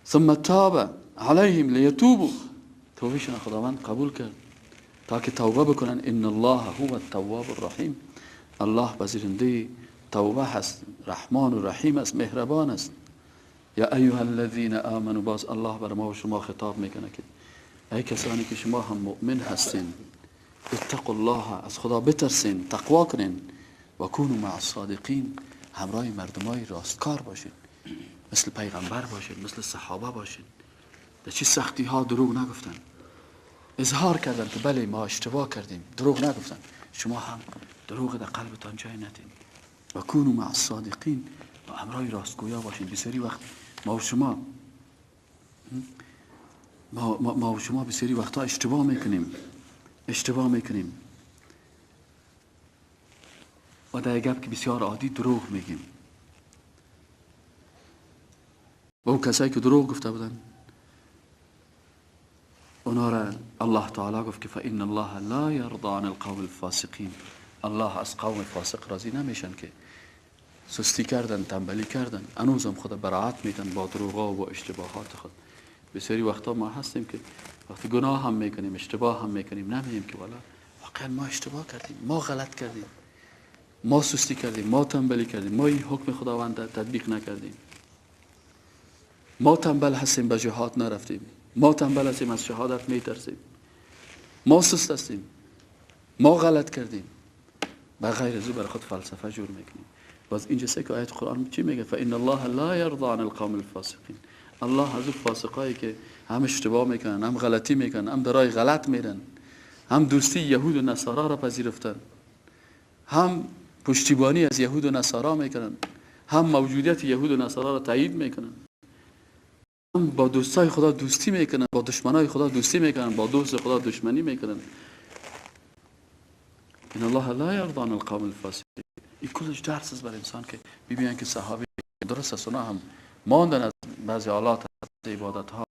ثم تاب علیهم لیتوبوا توبهشون خداوند قبول کرد تا که توبه بکنن ان الله هو التواب الرحیم الله پذیرنده توبه هست رحمان و رحیم است مهربان است. یا ایها الذین آمنوا باز الله بر ما و شما خطاب میکنه که ای کسانی که شما هم مؤمن هستین اتقوا الله از خدا بترسین تقوا کنین و کونوا مع الصادقین همراه مردمای راستکار باشین مثل پیغمبر باشین مثل صحابه باشین در چه سختی ها دروغ نگفتن اظهار کردن که بله ما اشتباه کردیم دروغ نگفتن شما هم دروغ در قلبتان جای ندین و کونوا مع الصادقین و همراه راستگویا باشین. بسیاری وقت ما و شما بسیاری وقتا اشتباه میکنیم و در گپ که بسیار عادی دروغ میگیم و اون کسایی که دروغ گفته بودن اونا را الله تعالی گفت که فإن الله لا يرضى عن القوم الفاسقين الله از قوم فاسق راضی نمیشن که سستی کردن تنبلی کردن هنوزم خود براعت میدن با دروغا و با اشتباهات خود. بسیاری وقتا ما هستیم که وقتی گناه هم میکنیم اشتباه هم میکنیم نمیگیم که والا واقعا ما اشتباه کردیم ما غلط کردیم ما سستی کردیم ما تنبلی کردیم ما این حکم خداوند تطبیق نکردیم ما تنبل هستیم به جهاد نرفتیم ما تنبل هستیم از شهادت میترسیم ما سست هستیم ما غلط کردیم و غیر از او برای خود فلسفه جور میکنیم. باز اینجا سه که آیت قرآن چی میگه فإن الله لا يرضى عن القوم الفاسقين الله از اون فاسقایی که هم اشتباه میکنن، هم غلطی میکنن، هم درای غلط میرن، هم دوستی یهود و نصارا را پذیرفتن، هم پشتیبانی از یهود و نصارا میکنن، هم موجودیت یهود و نصارا را تایید میکنن، هم با دوستای خدا دوستی میکنن، با دشمنای خدا دوستی میکنن، با دوست خدا دشمنی میکنن. این الله لا یرضی عن القوم الفاسقین. این کلش درس است برای انسان که ببینن که صحابه درست است، اونا هم ماندن از بعضی حالات، از عبادت ها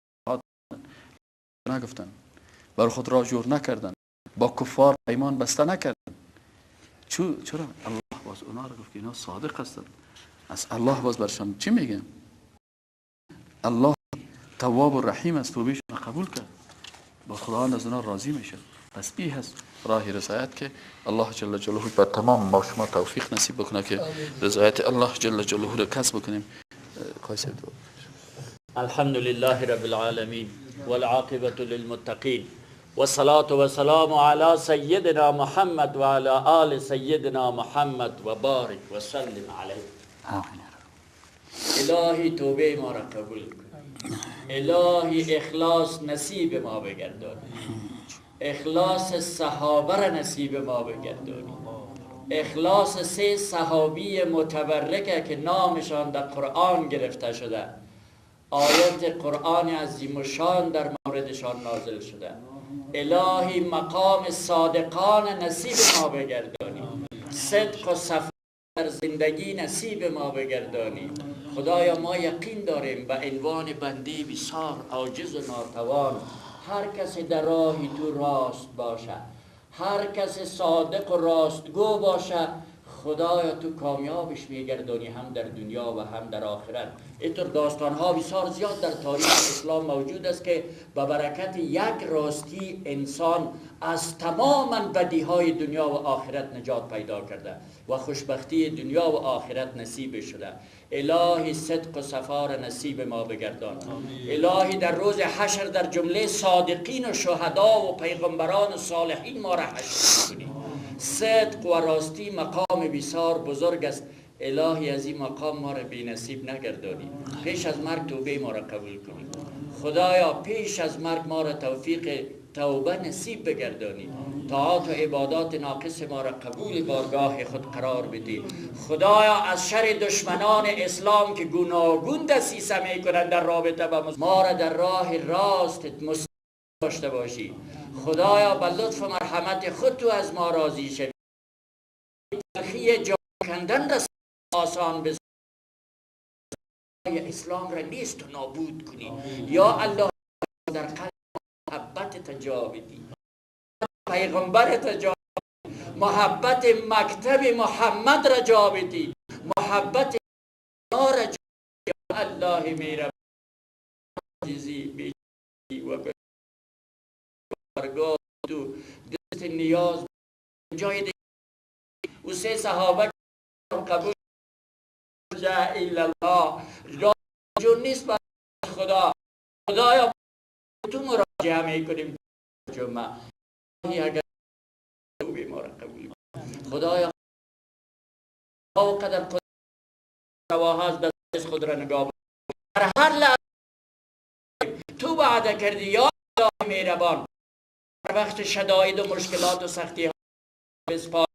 نگفتن، بر خود را جور نکردن، با کفار پیمان بسته نکردن. چرا؟ الله باز اونا را گفت که اینا صادق هستند. از الله باز برشان چی میگه؟ الله تواب و رحیم است، توبهشون قبول کرد، با خداوند از اونا راضی میشه. پس بی هست راه رضایت که الله جل جلاله بر تمام ما شما توفیق نصیب بکنه که رضایت الله جل جلاله رو کسب بکنیم. قایص دو. الحمد لله رب العالمين والعاقبة للمتقين والصلاة والسلام على سيدنا محمد وعلى آل سيدنا محمد وبارك وسلم عليه. آمین. الهی توبه ما را قبول کن. الهی اخلاص نصیب ما بگردان. اخلاص صحابه را نصیب ما بگردانی. اخلاص 3 صحابی متبرکه که نامشان در قرآن گرفته شده، آیت قرآن عظیم الشان در موردشان نازل شده. الهی مقام صادقان نصیب ما بگردانی. صدق و صفا در زندگی نصیب ما بگردانی. خدایا ما یقین داریم به عنوان بنده بسیار عاجز و ناتوان، هر کسی در راه تو راست باشه، هر کسی صادق و راستگو باشه، خدایا تو کامیابش میگردانی، هم در دنیا و هم در آخرت. اینطور داستان ها بسیار زیاد در تاریخ اسلام موجود است که به برکت یک راستی انسان از تمام بدی های دنیا و آخرت نجات پیدا کرده و خوشبختی دنیا و آخرت نصیب شده. الهی صدق و صفا را نصیب ما بگردان. الهی در روز حشر در جمله صادقین و شهدا و پیغمبران و صالحین ما را حشر کنی. صدق و راستی مقام بسیار بزرگ است. الهی از این مقام ما را بی نصیب نگردانی. پیش از مرگ توبه ما را قبول کنی. خدایا پیش از مرگ ما را توفیق توبه نصیب بگردانی. طاعات و عبادات ناقص ما را قبول بارگاه خود قرار بدی. خدایا از شر دشمنان اسلام که گوناگون دسیسه میکنند در رابطه با ما را در راه راست مستقیم داشته باشی. خدایا به لطف و مرحمت خود تو از ما راضی شوی. تلخی جان کندن را آسان بسازی. اسلام را نیست و نابود کنی. یا الله در قلب محبت تجا بدی، پیغمبر تجا بدی، محبت مکتب محمد را جا بدی، محبت نار را جا بدی. یا الله میرم عزیزی بیشی و برگاه تو دست نیاز جای دیگه و 3 صحابه قبول جا الا الله راجع نیست با خدا. خدایا تو مراجعه میکنیم جمعه اگر توبه ما را قبول کنی. خدایا او قدر خود رواها از دست خود را نگاه در هر لحظه تو وعده کردی یا الله مهربان در وقت شدائد و مشکلات و سختی ها بسپار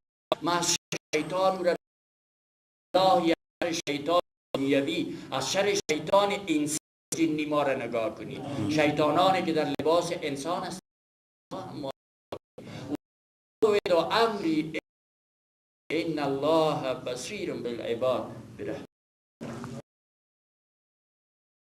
ما شیطان را الله یا شیطان دنیوی از شر شیطان انسان جنی ما را نگاه کنی. شیطانانی که در لباس انسان است و امری ان الله بصیر بالعباد.